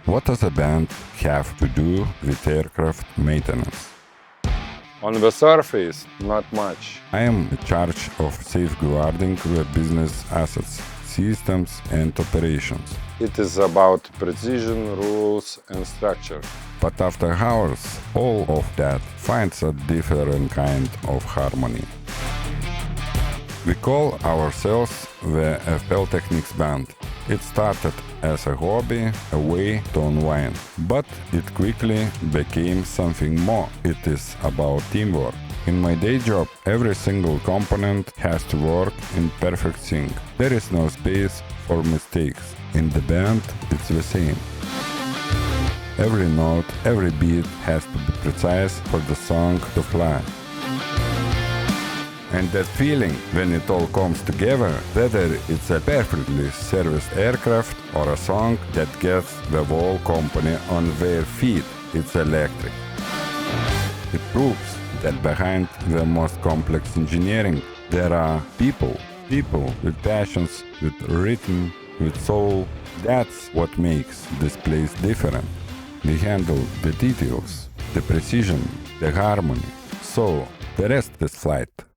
What does a band have to do with aircraft maintenance? On the surface, not much. I am in charge of safeguarding the business assets, systems and operations. It is about precision, rules and structure. But after hours, all of that finds a different kind of harmony. We call ourselves the FL Technics Band. It started as a hobby, a way to unwind, but it quickly became something more. It is about teamwork. In my day job, every single component has to work in perfect sync. There is no space for mistakes. In the band, it's the same. Every note, every beat has to be precise for the song to fly. And that feeling when it all comes together, whether it's a perfectly serviced aircraft or a song that gets the whole company on their feet, it's electric. It proves that behind the most complex engineering, there are people with passions, with rhythm, with soul. That's what makes this place different. We handle the details, the precision, the harmony. So, the rest is flight.